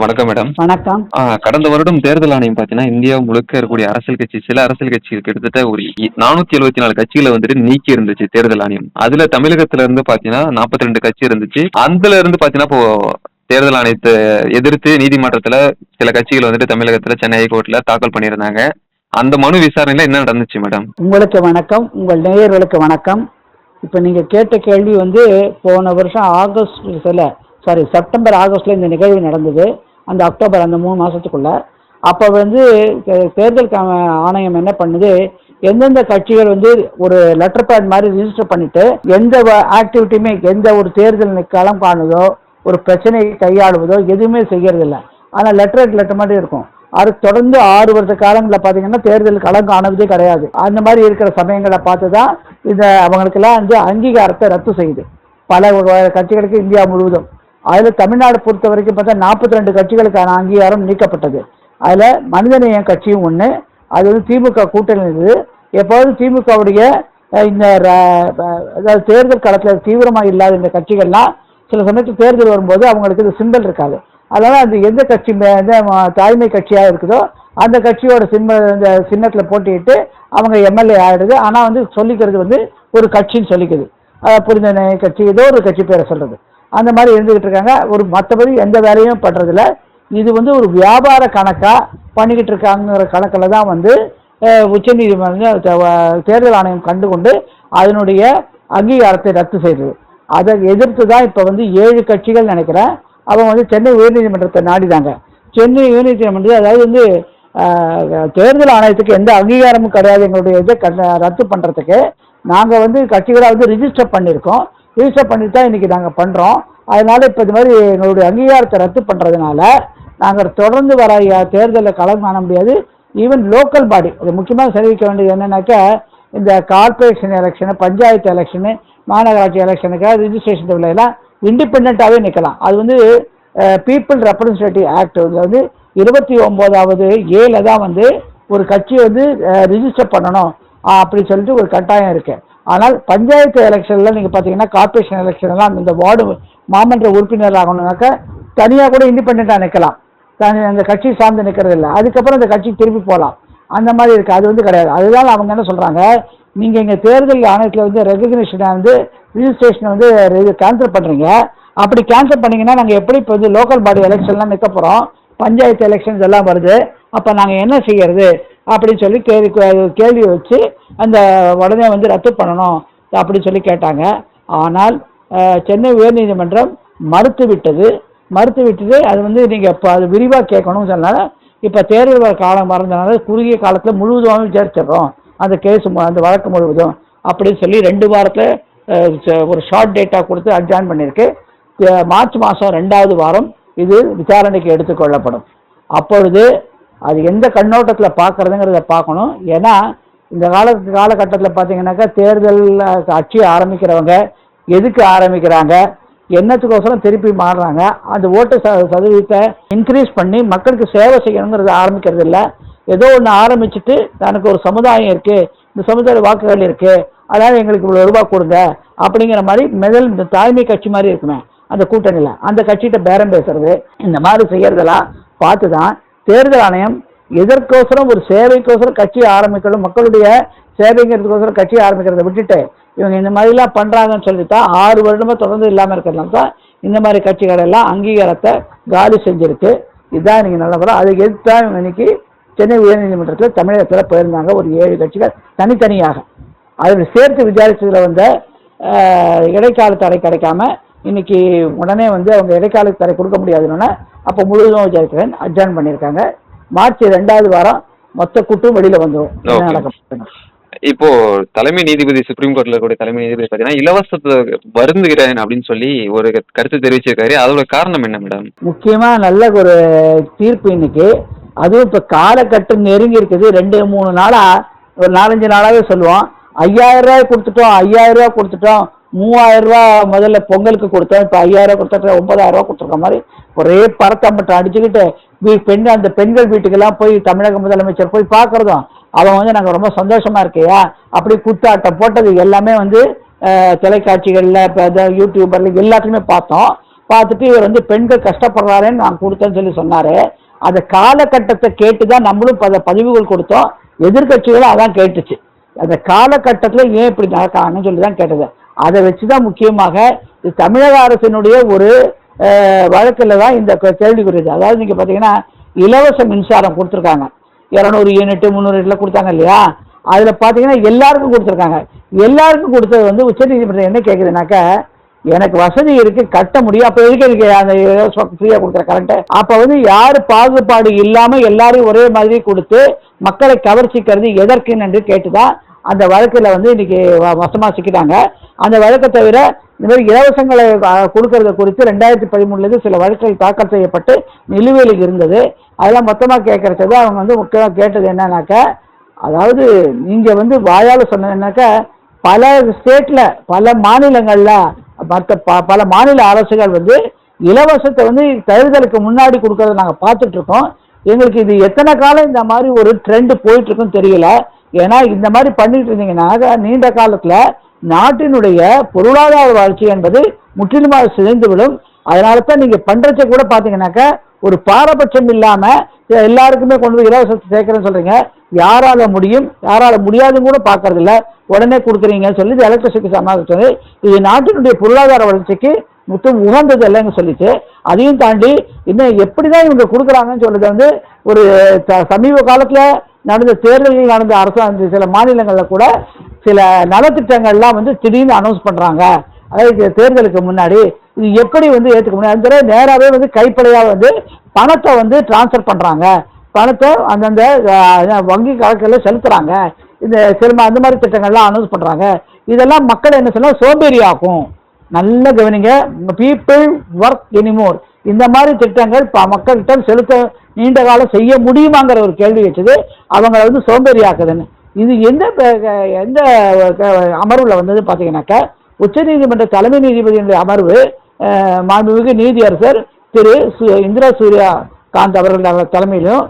வணக்கம் மேடம். வணக்கம். கடந்த வருடம் தேர்தல் ஆணையம் பார்த்தீங்கன்னா, இந்தியா முழுக்க இருக்கக்கூடிய அரசியல் கட்சி, சில அரசியல் கட்சிகள் கிட்டத்தட்ட ஒரு 474 கட்சிகள வந்துட்டு நீக்கி இருந்துச்சு தேர்தல் ஆணையம். அதுல தமிழகத்துல இருந்து பார்த்தீங்கன்னா 42 கட்சி இருந்துச்சு. அதுல இருந்து பார்த்தீங்கன்னா, இப்போ தேர்தல் ஆணையத்த எதிர்த்து நீதிமன்றத்துல சில கட்சிகள் வந்துட்டு தமிழகத்துல சென்னை ஹைகோர்ட்ல தாக்கல் பண்ணியிருந்தாங்க. அந்த மனு விசாரணையில என்ன நடந்துச்சு மேடம்? உங்களுக்கு வணக்கம். உங்கள் நேயர்களுக்கு வணக்கம். இப்போ நீங்க கேட்ட கேள்வி போன வருஷம் செப்டம்பர் ஆகஸ்ட்ல இந்த நிகழ்வு நடந்தது. அந்த அக்டோபர் அந்த 3 மாசத்துக்குள்ள. அப்போ தேர்தல் ஆணையம் என்ன பண்ணுது, எந்தெந்த கட்சிகள் ஒரு லெட்டர் பேட் மாதிரி ரிஜிஸ்டர் பண்ணிட்டு எந்த ஆக்டிவிட்டியுமே, எந்த ஒரு தேர்தல் களம் காணுதோ, ஒரு பிரச்சனையை கையாளுவதோ எதுவுமே செய்யறதில்லை. ஆனால் லெட்டர் மாதிரி இருக்கும். அது தொடர்ந்து 6 வருஷ காலங்களில் பார்த்தீங்கன்னா தேர்தல் களம் காணுவதே கிடையாது. அந்த மாதிரி இருக்கிற சமயங்களை பார்த்து தான் இந்த அவங்களுக்கெல்லாம் அங்கீகாரத்தை ரத்து செய்யுது பல கட்சிகளுக்கு இந்தியா முழுவதும். அதில் தமிழ்நாடு பொறுத்த வரைக்கும் பார்த்தா 42 கட்சிகளுக்கான அங்கீகாரம் நீக்கப்பட்டது. அதில் மனிதநேயம் கட்சியும் ஒன்று. அது திமுக கூட்டணி இருக்குது. எப்போதும் திமுகவுடைய இந்த அதாவது தேர்தல் களத்தில் தீவிரமாக இல்லாத இந்த கட்சிகள்லாம் சில சமயத்தில் தேர்தல் வரும்போது அவங்களுக்கு இது சிம்பல் இருக்காது. அதனால் அந்த எந்த கட்சி தாய்மை கட்சியாக இருக்குதோ அந்த கட்சியோட இந்த சின்னத்தில் போட்டிட்டு அவங்க எம்எல்ஏ ஆகிடுது. ஆனால் சொல்லிக்கிறது ஒரு கட்சின்னு சொல்லிக்குது. புரிந்த கட்சி, ஏதோ ஒரு கட்சி பேரை சொல்கிறது. அந்த மாதிரி இருந்துக்கிட்டு இருக்காங்க. மற்றபடி எந்த வேலையும் பண்ணுறதில்ல. இது ஒரு வியாபார கணக்காக பண்ணிக்கிட்டு இருக்காங்கிற கணக்கில் தான் உச்சநீதிமன்றம் தேர்தல் ஆணையம் கண்டுகொண்டு அதனுடைய அங்கீகாரத்தை ரத்து செய்தது. அதை எதிர்த்து தான் இப்போ 7 கட்சிகள் நினைக்கிறேன் அவங்க சென்னை உயர்நீதிமன்றத்தை நாடிதாங்க. சென்னை உயர்நீதிமன்றம் அதாவது தேர்தல் ஆணையத்துக்கு எந்த அங்கீகாரமும் கிடையாது எங்களுடைய இதை ரத்து பண்ணுறதுக்கு. நாங்கள் கட்சிகளாக ரிஜிஸ்டர் பண்ணியிருக்கோம். ரிஜிஸ்டர் பண்ணிட்டு தான் இன்றைக்கி நாங்கள் பண்ணுறோம். அதனால் இப்போ இது மாதிரி எங்களுடைய அங்கீகாரத்தை ரத்து பண்ணுறதுனால நாங்கள் தொடர்ந்து வர தேர்தலில் களம் காண முடியாது. ஈவன் லோக்கல் பாடி, அது முக்கியமாக தெரிவிக்க வேண்டியது என்னென்னாக்கா, இந்த கார்பரேஷன் எலெக்ஷனு, பஞ்சாயத்து எலெக்ஷனு, மாநகராட்சி எலெக்ஷனுக்காக ரிஜிஸ்ட்ரேஷன் எல்லாம் இண்டிபெண்ட்டாகவே நிற்கலாம். அது பீப்புள் ரெப்ரசன்டேட்டிவ் ஆக்ட் 29வது ஏல தான் ஒரு கட்சி ரிஜிஸ்டர் பண்ணணும் அப்படி சொல்லிட்டு ஒரு கட்டாயம் இருக்குது. ஆனால் பஞ்சாயத்து எலெக்ஷனில் நீங்கள் பார்த்தீங்கன்னா, கார்பரேஷன் எலெக்ஷன்லாம் இந்த வார்டு மாமன்ற உறுப்பினர் ஆகணும்னாக்கா தனியாக கூட இண்டிபெண்ட்டாக நிற்கலாம். அந்த கட்சி சார்ந்து நிற்கிறது இல்லை. அதுக்கப்புறம் அந்த கட்சி திருப்பி போகலாம். அந்த மாதிரி இருக்குது. அது கிடையாது. அதுதான் அவங்க என்ன சொல்கிறாங்க, நீங்கள் எங்கள் தேர்தல் ஆணையத்தில் ரெகக்னிஷனை ரிஜிஸ்ட்ரேஷனை கேன்சல் பண்ணுறீங்க. அப்படி கேன்சல் பண்ணிங்கன்னா நாங்கள் எப்படி இப்போ லோக்கல் பாடி எலெக்ஷன்லாம் நிற்க போகிறோம், பஞ்சாயத்து எலெக்ஷன்ஸ் எல்லாம் வருது, அப்போ நாங்கள் என்ன செய்யறது அப்படின்னு சொல்லி கேள்வி வச்சு அந்த உடனே ரத்து பண்ணணும் அப்படின்னு சொல்லி கேட்டாங்க. ஆனால் சென்னை உயர்நீதிமன்றம் மறுத்து விட்டது. அது நீங்கள் இப்போ அது விரிவாக கேட்கணும்னு சொன்னால இப்போ தேர்தல் காலம் மறந்தனால குறுகிய காலத்தில் முழுவதுமாக விசாரிச்சிடுறோம் அந்த கேஸ், அந்த வழக்கு முழுவதும் அப்படின்னு சொல்லி 2 வாரத்தில் ஒரு ஷார்ட் டேட்டா கொடுத்து அட்ஜாயின் பண்ணியிருக்கு. மார்ச் மாதம் 2வது வாரம் இது விசாரணைக்கு எடுத்துக்கொள்ளப்படும். அப்பொழுது அது எந்த கண்ணோட்டத்தில் பார்க்குறதுங்கிறத பார்க்கணும். ஏன்னா இந்த காலகட்டத்தில் பார்த்தீங்கன்னாக்கா தேர்தல் கட்சி ஆரம்பிக்கிறவங்க எதுக்கு ஆரம்பிக்கிறாங்க, என்னத்துக்கோசரம் திருப்பி மாறுறாங்க, அந்த ஓட்டு சதவீதத்தை இன்க்ரீஸ் பண்ணி மக்களுக்கு சேவை செய்யணுங்கிறத ஆரம்பிக்கிறது இல்லை. ஏதோ ஒன்று ஆரம்பிச்சுட்டு தனக்கு ஒரு சமுதாயம் இருக்குது, இந்த சமுதாய வாக்குகள் இருக்குது, அதாவது எங்களுக்கு இவ்வளோ ரூபா கொடுங்க அப்படிங்கிற மாதிரி இந்த தாய்மை கட்சி மாதிரி இருக்குமே அந்த கூட்டணியில் அந்த கட்சிகிட்ட பேரம் பேசுறது, இந்த மாதிரி செய்யறதெல்லாம் பார்த்து தான் தேர்தல் ஆணையம் எதற்கோசரம் ஒரு சேவைக்கோசரம் கட்சி ஆரம்பிக்கணும், மக்களுடைய சேவைங்கிறதுக்கோசரம் கட்சி ஆரம்பிக்கிறத விட்டுட்டு இவங்க இந்த மாதிரிலாம் பண்ணுறாங்கன்னு சொல்லித்தான் 6 வருடமாக தொடர்ந்து இல்லாமல் இருக்கிறதுனால தான் இந்த மாதிரி கட்சிகள் எல்லாம் அங்கீகாரத்தை காலி செஞ்சுருக்கு. இதுதான் நீங்கள் நல்ல படம். அதுக்கு எதிர்த்து தான் இவங்க இன்னைக்கு சென்னை உயர்நீதிமன்றத்தில் தமிழகத்தில் போயிருந்தாங்க. ஒரு 7 கட்சிகள் தனித்தனியாக அதில் சேர்த்து விசாரிச்சதில் இடைக்கால தடை கிடைக்காம இன்னைக்கு உடனே அவங்க இடைக்கால தடை கொடுக்க முடியாதுன்னா அப்போ முழுவதும் விசாரிக்கிறேன் அட்ஜாயின் பண்ணியிருக்காங்க. மார்ச் 2வது வாரம் மொத்த கூட்டம் வெளியில வந்துடும். நடக்கும். இப்போ தலைமை நீதிபதி, சுப்ரீம் கோர்ட்ல இருக்கக்கூடிய தலைமை நீதிபதி பார்த்தீங்கன்னா இலவசத்தை வருந்துகிறேன் அப்படின்னு சொல்லி ஒரு கருத்து தெரிவிச்சிருக்காரு. அதோட காரணம் என்ன மேடம்? முக்கியமா நல்ல ஒரு தீர்ப்பு இன்னைக்கு. அதுவும் இப்போ காலகட்டம் நெருங்கி இருக்குது. 2-3 நாளா, ஒரு 4-5 நாளாவே சொல்லுவோம், 5000 ரூபாய் கொடுத்துட்டோம், 5000 ரூபாய் கொடுத்துட்டோம், 3000 ரூபா முதல்ல பொங்கலுக்கு கொடுத்தோம், இப்போ 5000 ரூபா கொடுத்துட்டோம், 9000 ரூபா கொடுத்துருக்க மாதிரி ஒரே பறத்தம்பட்டை அடிச்சுக்கிட்டு அந்த பெண்கள் வீட்டுக்கெல்லாம் போய் தமிழக முதலமைச்சர் போய் பார்க்குறதும் அவன் நாங்கள் ரொம்ப சந்தோஷமா இருக்கையா அப்படி குத்தாட்டம் போட்டது எல்லாமே தொலைக்காட்சிகளில் இப்போ யூடியூபரில் எல்லாத்தையுமே பார்த்தோம். பார்த்துட்டு இவர் வந்து பெண்கள் கஷ்டப்படுறாருன்னு நான் கொடுத்தேன்னு சொல்லி சொன்னாரு. அந்த காலகட்டத்தை கேட்டு தான் நம்மளும் பல பதிவுகள் கொடுத்தோம், எதிர்கட்சிகளும் அதான் கேட்டுச்சு. அந்த காலகட்டத்தில் ஏன் இப்படி நடக்காங்கன்னு சொல்லி தான் கேட்டது. அதை வச்சு தான் முக்கியமாக இது தமிழக அரசினுடைய ஒரு வழக்கில் தான் இந்த கேள்வி குறித்து. அதாவது நீங்கள் பார்த்தீங்கன்னா இலவச மின்சாரம் கொடுத்துருக்காங்க, 200 யூனிட் 300 யூனிட்ல கொடுத்தாங்க இல்லையா? அதில் பார்த்தீங்கன்னா எல்லாருக்கும் கொடுத்துருக்காங்க. எல்லாருக்கும் கொடுத்தது வந்து உச்சநீதிமன்றம் என்ன கேட்குதுனாக்கா, எனக்கு வசதி இருக்கு கட்ட முடியும், அப்போ எதுக்கு எனக்கு அந்த ஃப்ரீயாக கொடுக்குற கரண்ட்டு? அப்போ வந்து யார் பாகுபாடு இல்லாமல் எல்லாரையும் ஒரே மாதிரி கொடுத்து மக்களை கவர்ச்சிக்கிறது எதற்குன்னு என்று கேட்டுதான் அந்த வழக்கில் வந்து இன்னைக்கு வசமாக சிக்கிட்டாங்க. அந்த வழக்கை தவிர இந்த மாதிரி இலவசங்களை கொடுக்கறத குறித்து 2013 சில வழக்குகள் தாக்கல் செய்யப்பட்டு நிலுவையில் இருந்தது. அதெல்லாம் மொத்தமாக கேட்கறது அவங்க வந்து முக்கியமாக கேட்டது என்னன்னாக்கா, அதாவது நீங்கள் வந்து வாயால் சொன்னதுனாக்கா பல ஸ்டேட்டில் பல மாநிலங்களில் மற்ற பல மாநில அரசுகள் வந்து இலவசத்தை வந்து தேர்தலுக்கு முன்னாடி கொடுக்கறத நாங்கள் பார்த்துட்டு இருக்கோம். எங்களுக்கு இது எத்தனை காலம் இந்த மாதிரி ஒரு ட்ரெண்ட் போயிட்டு இருக்குன்னு தெரியல. ஏன்னா இந்த மாதிரி பண்ணிட்டு இருந்தீங்கன்னா நீண்ட காலத்தில் நாட்டினுடைய பொருளாதார வளர்ச்சி என்பது முற்றிலுமாக சிதைந்துவிடும். அதனால தான் நீங்கள் பண்ணுறச்ச கூட பார்த்தீங்கன்னாக்கா ஒரு பாரபட்சம் இல்லாமல் எல்லாருக்குமே கொண்டு போய் இலவசத்தை சேர்க்குறேன்னு சொல்கிறீங்க. யாரால முடியும் யாரால முடியாதுன்னு கூட பார்க்கறதில்ல, உடனே கொடுக்குறீங்கன்னு சொல்லி எலக்ட்ரிசிட்டி சமாளிச்சது. இது நாட்டினுடைய பொருளாதார வளர்ச்சிக்கு மொத்தம் உகந்தது இல்லைன்னு சொல்லிச்சு. அதையும் தாண்டி இன்னும் எப்படி தான் இவங்க கொடுக்குறாங்கன்னு சொல்றது வந்து ஒரு சமீப காலத்தில் நடந்த தேர்தல்கள் நடந்த அரசாங்க சில மாநிலங்களில் கூட சில நலத்திட்டங்கள்லாம் வந்து திடீர்னு அனௌன்ஸ் பண்ணுறாங்க. அதாவது தேர்தலுக்கு முன்னாடி இது எப்படி வந்து ஏற்றுக்க முடியாது, அந்த நேராகவே வந்து கைப்படையாக வந்து பணத்தை வந்து டிரான்ஸ்ஃபர் பண்ணுறாங்க, பணத்தை அந்தந்த வங்கி கணக்கில் செலுத்துகிறாங்க. இந்த சில அந்த மாதிரி திட்டங்கள்லாம் அனௌன்ஸ் பண்ணுறாங்க. இதெல்லாம் மக்கள் என்ன சொன்னால் சோம்பேறி ஆகும். நல்ல கவனிங்க, பீப்புள் ஒர்க் எனிமோர் இந்த மாதிரி திட்டங்கள் மக்கள்கிட்ட செலுத்த நீண்ட காலம் செய்ய முடியுமாங்கிற ஒரு கேள்வி வச்சது அவங்களை வந்து சோம்பேறி ஆக்குதுன்னு. இது எந்த அமர்வில் வந்தது பார்த்தீங்கன்னாக்கா, உச்சநீதிமன்ற தலைமை நீதிபதியினுடைய அமர்வு மாண்புமிகு நீதியரசர் திரு இந்திரா சூர்யா காந்த் அவர்கள் தலைமையிலும்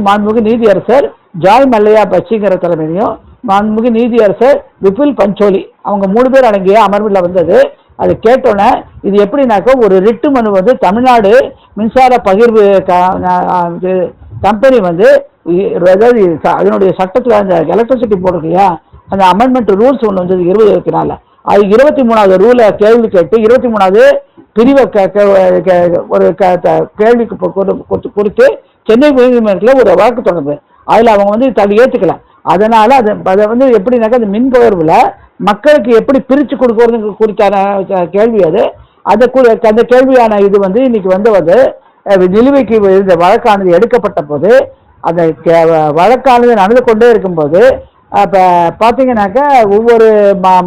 மாண்புமிகு நீதியரசர் ஜாய் மல்லையா பச்சிங்கிற தலைமையிலையும் மாண்புமிகு நீதியரசர் விபுல் பஞ்சோலி அவங்க 3 பேர் அடங்கிய அமர்வில் வந்தது. அது கேட்டோன்னே இது எப்படின்னாக்கா ஒரு ரிட்டு மனு வந்து தமிழ்நாடு மின்சார பகிர்வு கம்பெனி வந்து அதாவது அதனுடைய சட்டத்தில் அந்த எலக்ட்ரிசிட்டி போர்டு இல்லையா, அந்த அமெண்ட்மெண்ட் ரூல்ஸ் ஒன்று வந்தது 2024. அது 23வது ரூலை கேள்வி கேட்டு 23வது பிரிவை ஒரு கேள்விக்கு குறித்து சென்னை உயர்நீதிமன்றத்தில் ஒரு வழக்கு தொடர்ந்து அதில் அவங்க வந்து தள்ளி ஏற்றுக்கல. அதனால் அதை வந்து எப்படின்னாக்கா அந்த மின் பகிர்வில் மக்களுக்கு எப்படி பிரித்து கொடுக்கறது குறித்தான கேள்வி அது. அந்த கேள்வியான இது வந்து இன்னைக்கு வந்து நிலுவைக்கு இந்த வழக்கானது எடுக்கப்பட்ட போது அந்த வழக்கானது நடந்து கொண்டே இருக்கும்போது இப்போ பார்த்தீங்கன்னாக்கா ஒவ்வொரு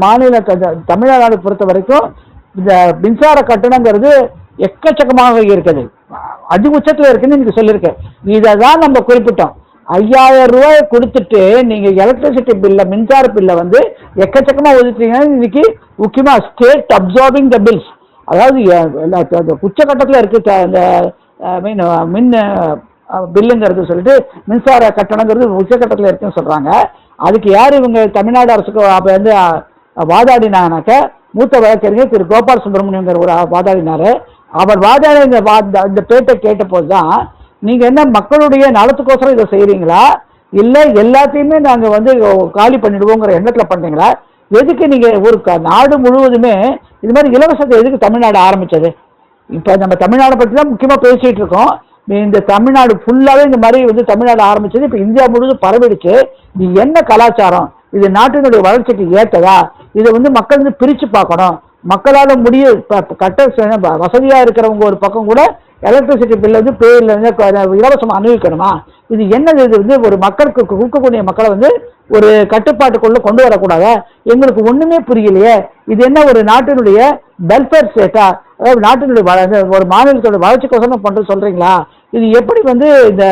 மாநில தமிழ்நாடு பொறுத்த வரைக்கும் இந்த மின்சார கட்டணங்கிறது எக்கச்சக்கமாக இருக்குது, அதிகுச்சத்தில் இருக்குன்னு இன்னைக்கு சொல்லியிருக்கேன். இதை தான் நம்ம குறிப்பிட்டோம். 5000 ரூபாய் கொடுத்துட்டு நீங்கள் எலக்ட்ரிசிட்டி பில்லை மின்சார பில்லை வந்து எக்கச்சக்கமாக ஒதுக்குறீங்கன்னா இன்னைக்கு முக்கியமாக ஸ்டேட் அப்சார்பிங் த பில்ஸ், அதாவது உச்சக்கட்டத்தில் இருக்குது அந்த மின் பில்லுங்கிறது சொல்லிட்டு மின்சார கட்டணங்கிறது உச்சக்கட்டத்தில் இருக்குன்னு சொல்கிறாங்க. அதுக்கு யார் இவங்க தமிழ்நாடு அரசுக்கு அப்போ வந்து வாதாடினாங்கனாக்க மூத்த வழக்கறிஞர் திரு கோபால் சுப்பிரமணியங்கிற ஒரு வாதாடினார். அவர் வாதாடி இந்த பேட்டை கேட்ட போது தான் நீங்கள் என்ன மக்களுடைய நலத்துக்கோசரம் இதை செய்கிறீங்களா இல்லை எல்லாத்தையுமே நாங்கள் வந்து காலி பண்ணிடுவோங்கிற எண்ணத்தில் பண்ணுறீங்களா, எதுக்கு நீங்கள் ஒரு நாடு முழுவதுமே இது மாதிரி இலவசத்தை எதுக்கு தமிழ்நாடு ஆரம்பித்தது? இப்போ நம்ம தமிழ்நாடை பற்றி தான் முக்கியமாக பேசிகிட்டு இருக்கோம். இந்த தமிழ்நாடு ஃபுல்லாகவே இந்த மாதிரி வந்து தமிழ்நாடு ஆரம்பித்தது இப்போ இந்தியா முழுவதும் பரவிடுச்சு. இது என்ன கலாச்சாரம்? இது நாட்டினுடைய வளர்ச்சிக்கு ஏற்றதா? இதை வந்து மக்கள் வந்து பிரித்து பார்க்கணும். மக்களால் கட்ட வசதியாக இருக்கிறவங்க ஒரு பக்கம் கூட எலக்ட்ரிசிட்டி பில் வந்து பேரில் வந்து இலவசமாக அனுபவிக்கணுமா? இது என்னது? இது வந்து ஒரு மக்களுக்கு கொடுக்கக்கூடிய மக்களை வந்து ஒரு கட்டுப்பாட்டுக்குள்ளே கொண்டு வரக்கூடாதா? எங்களுக்கு ஒன்றுமே புரியலையே. இது என்ன ஒரு நாட்டினுடைய வெல்ஃபேர் ஸ்டேட்டா? அதாவது நாட்டினுடைய ஒரு மாநிலத்தோட வளர்ச்சிக்கோசரம் பண்ணுறது சொல்கிறீங்களா? இது எப்படி வந்து இந்த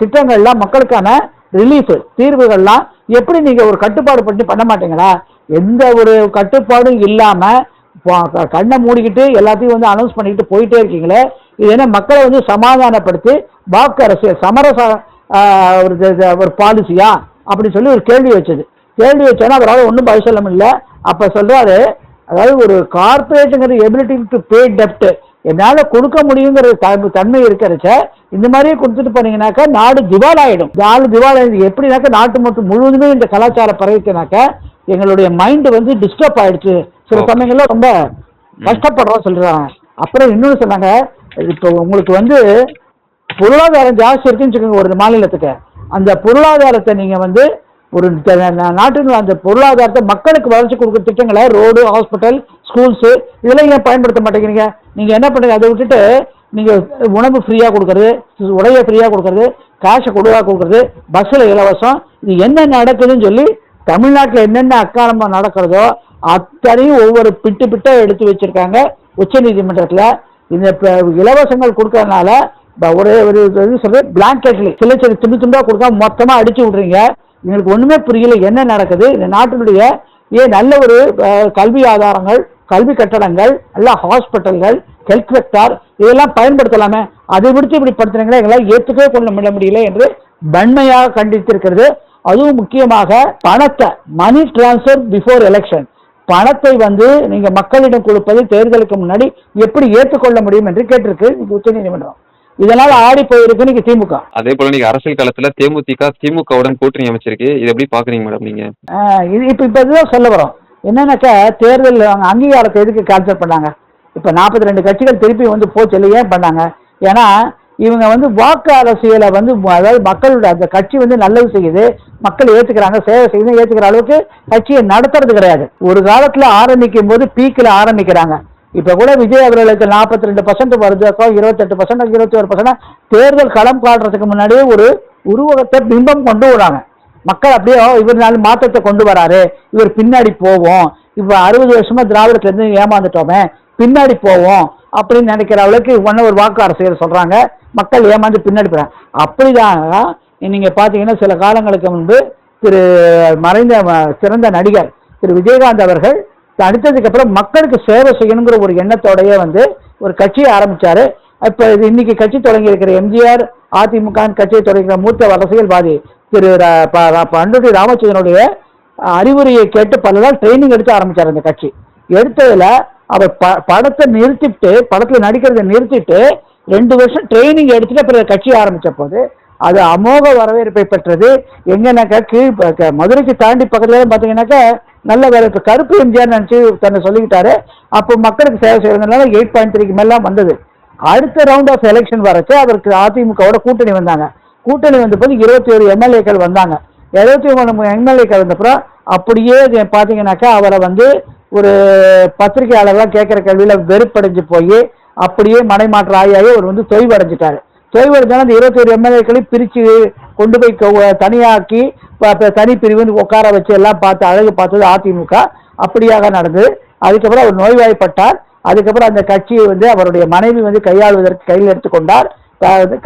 திட்டங்கள்லாம் மக்களுக்கான ரிலீஃப் தீர்வுகள்லாம் எப்படி நீங்கள் ஒரு கட்டுப்பாடு பண்ண மாட்டீங்களா? எந்த ஒரு கட்டுப்பாடும் இல்லாமல் கண்ணை மூடிக்கிட்டு எல்லாத்தையும் வந்து அனௌன்ஸ் பண்ணிக்கிட்டு போயிட்டே இருக்கீங்களே. இது என்ன மக்களை வந்து சமாதானப்படுத்தி வாக்கு அரசியல் சமரச ஒரு பாலிசியா அப்படி சொல்லி ஒரு கேள்வி வச்சது. கேள்வி வச்சோன்னா அவரால் ஒன்றும் பதில் சொல்ல முடியல. அப்போ சொல்கிறாரு அதாவது ஒரு கார்பரேட்டுங்கிற எபிலிட்டி டு பே டெப்ட் என்னால கொடுக்க முடியுங்கிற தன்மை இருக்கிறச்ச இந்த மாதிரியே கொடுத்துட்டு போனீங்கன்னாக்கா நாடு திவாலாயிடும். எப்படின்னாக்கா நாட்டு மொத்தம் முழுவதுமே இந்த கலாச்சாரம் பரவிச்சுனாக்கா எங்களுடைய மைண்ட் வந்து டிஸ்டர்ப் ஆயிடுச்சு. சில சமயங்கள்ல ரொம்ப கஷ்டப்படுறோம் சொல்றாங்க. அப்புறம் இன்னொன்னு சொன்னாங்க, இப்போ உங்களுக்கு வந்து பொருளாதாரம் ஜாஸ்தி இருக்குன்னு வச்சுக்கோங்க ஒரு மாநிலத்துக்கு, அந்த பொருளாதாரத்தை நீங்க வந்து ஒரு நாட்டின் அந்த பொருளாதாரத்தை மக்களுக்கு வளர்ச்சி கொடுக்குற திட்டங்களை ரோடு, ஹாஸ்பிட்டல், ஸ்கூல்ஸு இதெல்லாம் ஏன் பயன்படுத்த மாட்டேங்கிறீங்க? நீங்கள் என்ன பண்ணுங்க, அதை விட்டுட்டு நீங்கள் உணவு ஃப்ரீயாக கொடுக்குறது, உடையை ஃப்ரீயாக கொடுக்குறது, காசை கொடுவா கொடுக்குறது, பஸ்ஸில் இலவசம், இது என்ன நடக்குதுன்னு சொல்லி தமிழ்நாட்டில் என்னென்ன அக்காரமாக நடக்கிறதோ அத்தனையும் ஒவ்வொரு பிட்டை எடுத்து வச்சுருக்காங்க உச்சநீதிமன்றத்தில். இந்த இலவசங்கள் கொடுக்கறதுனால ஒரு சொல்றது பிளாங்கெட்லி சில சில துண்டாக கொடுக்காம மொத்தமாக அடிச்சு விட்றீங்க. எங்களுக்கு ஒன்றுமே புரியல என்ன நடக்குது. இந்த நாட்டினுடைய நல்ல ஒரு கல்வி ஆதாரங்கள், கல்வி கட்டடங்கள், நல்ல ஹாஸ்பிட்டல்கள், ஹெல்த் செக்டார் இதெல்லாம் பயன்படுத்தலாமே, அதை விடுத்து இப்படி படுத்துறீங்களா எங்களால் ஏற்றுக்கவே கொள்ள முடியல என்று வன்மையாக கண்டித்திருக்கிறது. அதுவும் முக்கியமாக பணத்தை, மணி டிரான்ஸ்ஃபர் பிஃபோர் எலெக்ஷன், பணத்தை வந்து நீங்க மக்களிடம் கொடுப்பது தேர்தலுக்கு முன்னாடி எப்படி ஏற்றுக்கொள்ள முடியும் என்று கேட்டிருக்கு உச்சநீதிமன்றம். இதனால ஆடி போயிருக்கு நீங்க திமுக. அதே போல நீங்க அரசியல் காலத்துல திமுகவுடன் கூட்டணி அமைச்சிருக்கு, இதை எப்படி பாக்குறீங்க மேடம் நீங்க? இப்ப இதுதான் சொல்ல வரோம். என்னன்னாக்கா தேர்தல் அங்கீகாரத்தை எதுக்கு கேன்சல் பண்ணாங்க? இப்ப 42 கட்சிகள் திருப்பி வந்து போச்சு ஏன் பண்ணாங்க? ஏன்னா இவங்க வந்து வாக்கு அரசியலை வந்து அதாவது மக்களோட அந்த கட்சி வந்து நல்லது செய்யுது, மக்கள் ஏற்றுக்கிறாங்க, சேவை செய்யுது, ஏற்றுக்கிற அளவுக்கு கட்சியை நடத்துறது கிடையாது. ஒரு காலத்தில் ஆரம்பிக்கும் போது பீக்கில் ஆரம்பிக்கிறாங்க. இப்போ கூட விஜய் அவர்களுக்கு 42% வருது, 28%, 21% தேர்தல் களம் காட்டுறதுக்கு முன்னாடியே ஒரு உருவகத்தை பிம்பம் கொண்டு வராங்க. மக்கள் அப்படியே இவர் நாள் மாற்றத்தை கொண்டு வராரு, இவர் பின்னாடி போவோம், இப்போ 60 வருஷமா திராவிடத்திலேருந்து ஏமாந்துட்டோமே பின்னாடி போவோம் அப்படின்னு நினைக்கிற அளவுக்கு ஒரு வாக்கு அரசியல் சொல்றாங்க. மக்கள் ஏமாந்து பின்னாடி போறாங்க. அப்படிதான் நீங்க பாத்தீங்கன்னா சில காலங்களுக்கு முன்பு மறைந்த சிறந்த நடிகர் திரு விஜயகாந்த் அவர்கள் அடுத்ததுக்கு அப்புறம் மக்களுக்கு சேவை செய்யணுங்கிற ஒரு எண்ணத்தோடய வந்து ஒரு கட்சியை ஆரம்பிச்சாரு. இப்ப இன்னைக்கு கட்சி தொடங்கி இருக்கிற எம்ஜிஆர் அதிமுக கட்சியை தொடங்கிற மூத்த அரசியல்வாதி திரு பண்ருட்டி ராமச்சந்திரனுடைய அறிவுரையை கேட்டு பல நாள் ட்ரைனிங் எடுத்து ஆரம்பிச்சார். அந்த கட்சி எடுத்ததுல அவர் படத்தை நிறுத்திட்டு, படத்துல நடிக்கிறத நிறுத்திட்டு 2 வருஷம் ட்ரைனிங் எடுத்துட்டு அப்புறம் கட்சி ஆரம்பிச்ச போது அது அமோக வரவேற்பை பெற்றது. எங்கன்னாக்கா மதுரைக்கு தாண்டி பக்கத்துல பாத்தீங்கன்னாக்கா நல்ல வேலை. இப்ப கருப்பு எம்ஜிஆர் நினைச்சு தன்னை சொல்லிக்கிட்டாரு. அப்போ மக்களுக்கு சேவை செய்யறதுனால 8.3 மேலாம் வந்தது. அடுத்த ரவுண்ட் ஆஃப் எலெக்ஷன் வரச்சு அவருக்கு அதிமுகவோட கூட்டணி வந்தாங்க. கூட்டணி வந்த போது 21 எம்எல்ஏக்கள் வந்தாங்க. 21 எம்எல்ஏக்கள் வந்தப்புறம் அப்படியே பாத்தீங்கன்னாக்கா அவரை வந்து ஒரு பத்திரிகையாளர்லாம் கேட்கிற கேள்வியில வெறுப்படைஞ்சு போய் அப்படியே மனைமாற்ற ஆகி அவர் வந்து தொய்வடைஞ்சிட்டாரு. தொய்வடைஞ்சாலும் அந்த 21 எம்எல்ஏக்களையும் பிரிச்சு கொண்டு போய் தனியாக்கி தனி பிரிவு உட்கார வச்சு எல்லாம் பார்த்து அழகு பார்த்தது அதிமுக. அப்படியாக நடந்தது. அதுக்கப்புறம் அவர் நோய்வாய்ப்பட்டார். அதுக்கப்புறம் அந்த கட்சியை வந்து அவருடைய மனைவி வந்து கையாளுவதற்கு கையில் எடுத்துக்கொண்டார்.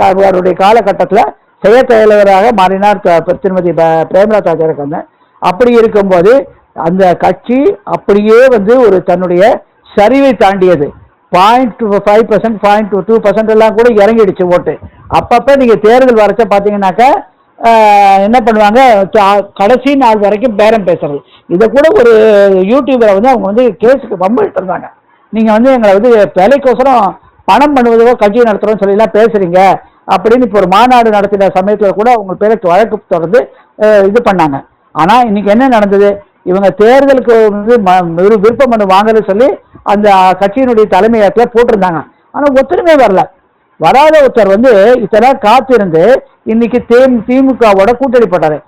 அவருடைய காலகட்டத்தில் செயற் தலைவராக மாறினார் திருமதி பிரேமலதா ஜெயகாந்தன். அப்படி இருக்கும்போது அந்த கட்சி அப்படியே வந்து ஒரு தன்னுடைய சரிவை தாண்டியது. 0.5%, 0.2% எல்லாம் கூட இறங்கிடுச்சு ஓட்டு. அப்பப்ப நீங்க தேர்தல் வரச்ச பாத்தீங்கன்னாக்கா என்ன பண்ணுவாங்க, கடைசி நாள் வரைக்கும் பேரம் பேசுறது. இதை கூட ஒரு யூடியூபரை வந்து அவங்க வந்து கேஸுக்கு பம்பிட்டு இருந்தாங்க. நீங்க வந்து எங்களை வந்து வேலைக்கோசரம் பணம் பண்ணுவதோ கட்சியை நடத்துறோம்னு சொல்லலாம் பேசுறீங்க அப்படின்னு இப்போ ஒரு மாநாடு நடத்தின சமயத்தில் கூட அவங்க பேருக்கு வழக்கு தொடர்ந்து இது பண்ணாங்க. ஆனா இன்னைக்கு என்ன நடந்தது, இவங்க தேர்தலுக்கு வந்து விருப்ப மனு வாங்கன்னு சொல்லி அந்த கட்சியினுடைய தலைமையகத்தில் போட்டிருந்தாங்க. ஆனா ஒத்துழைமே வரல. வராத ஒருத்தர் வந்து இத்தனை காத்திருந்து இன்னைக்கு திமுகவோட கூட்டணி போட்டாரு.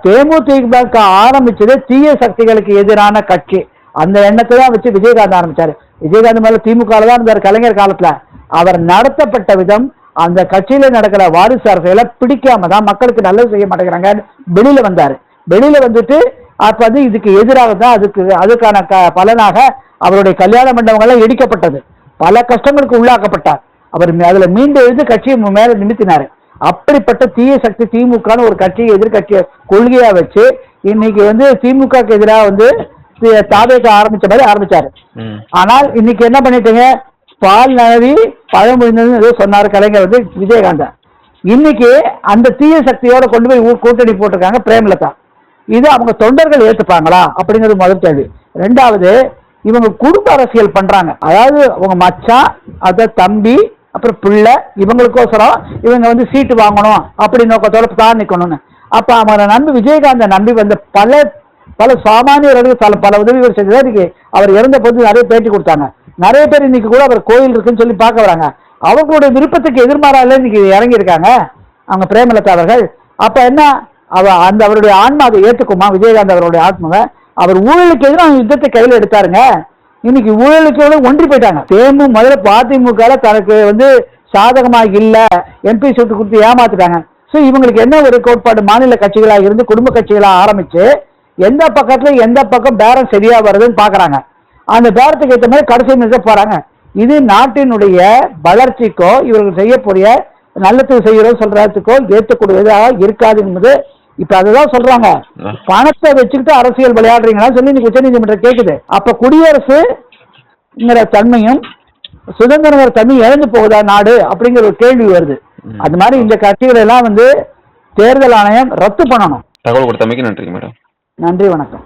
தேமுதிக ஆரம்பிச்சது தீய சக்திகளுக்கு எதிரான கட்சி. அந்த எண்ணத்தை தான் வச்சு விஜயகாந்த் ஆரம்பிச்சாரு. விஜயகாந்த் மேல திமுக தான் இருந்தார் கலைஞர் காலத்துல. அவர் நடத்தப்பட்ட விதம், அந்த கட்சியில நடக்கிற வாரிசு அரசியலை பிடிக்காம தான் மக்களுக்கு நல்லது செய்ய மாட்டேங்கிறாங்க வெளியில வந்தாரு. வெளியில வந்துட்டு அப்ப வந்து இதுக்கு எதிராக தான் அதுக்கான பலனாக அவருடைய கல்யாண மண்டபங்கள்லாம் இடிக்கப்பட்டது. பல கஷ்டங்களுக்கு உள்ளாக்கப்பட்டார். அவர் அதுல மீண்டும் எழுந்து கட்சியை மேல நிமித்தினாரு. அப்படிப்பட்ட தீய சக்தி திமுகன்னு ஒரு கட்சியை எதிர்கட்சியை கொள்கையா வச்சு இன்னைக்கு வந்து திமுக எதிராக வந்து தாவேக ஆரம்பிச்ச மாதிரி ஆரம்பிச்சாரு. ஆனால் இன்னைக்கு என்ன பண்ணிட்டீங்க, பால் நழுவி பழம் முடிந்ததுன்னு ஏதோ சொன்னாரு கலைஞர் வந்து விஜயகாந்த். இன்னைக்கு அந்த தீய சக்தியோட கொண்டு போய் கூட்டணி போட்டிருக்காங்க பிரேமலதா. இது அவங்க தொண்டர்கள் ஏற்றுப்பாங்களா அப்படிங்கிறது முதல் கேள்வி. ரெண்டாவது, இவங்க குடும்ப அரசியல் பண்றாங்க. அதாவது உங்க மச்சான், அத தம்பி, அப்புறம் பிள்ளை, இவங்களுக்கோசரம் இவங்க வந்து சீட்டு வாங்கணும் அப்படி நோக்கத்தோட தான் நிக்கணும்னு. அப்ப அவரை நம்பி விஜயகாந்தை நம்பி வந்த பல சாமானியர்களுக்கு பல உதவிகள் செஞ்சதா இன்னைக்கு அவர் இறந்த போது நிறைய பேட்டி கொடுத்தாங்க. நிறைய பேர் இன்னைக்கு கூட அவர் கோயில் இருக்குன்னு சொல்லி பார்க்க வராங்க. அவர்களுடைய விருப்பத்துக்கு எதிர்மாறால இன்னைக்கு இறங்கி இருக்காங்க அவங்க பிரேமலதா அவர்கள். அப்ப என்ன அவருடைய ஆன்மா அதை ஏத்துக்குமா? விஜயகாந்த் அவருடைய ஆத்மாவை அவர் ஊழலுக்கு எதிராக யுத்தத்தை கையில் எடுத்தாருங்க. இன்னைக்கு ஊழலுக்கு ஒன்றி போயிட்டாங்க. முதல்ல அதிமுக தனக்கு வந்து சாதகமா இல்ல, எம்பி சீட்டு கொடுத்து ஏமாத்துட்டாங்க. ஸோ இவங்களுக்கு என்ன ஒரு கோட்பாடு, மாநில கட்சிகளா இருந்து குடும்ப கட்சிகளா ஆரம்பிச்சு எந்த பக்கம் பேரம் சரியா வருதுன்னு பாக்குறாங்க. அந்த பேரத்துக்கு ஏற்ற மாதிரி கடைசி நிறுத்த போறாங்க. இது நாட்டினுடைய வளர்ச்சிக்கோ இவர்கள் செய்யக்கூடிய நல்லது செய்யறோம் சொல்றதுக்கோ ஏற்றுக்கூடியதாக இருக்காது என்பது இப்ப அதுதான் சொல்றாங்க. பணத்தை வச்சுக்கிட்டு அரசியல் விளையாடுறீங்களா சொல்லி இன்னைக்கு உச்சநீதிமன்றம் கேக்குது. அப்ப குடியரசுங்கிற தன்மையும் சுதந்திர தன்மையும் இழந்து போகுதா நாடு அப்படிங்கிற ஒரு கேள்வி வருது. அது மாதிரி இந்த கட்சிகளை எல்லாம் வந்து தேர்தல் ஆணையம் ரத்து பண்ணணும். தகவல் கொடுத்தமைக்கு நன்றி மேடம். நன்றி, வணக்கம்.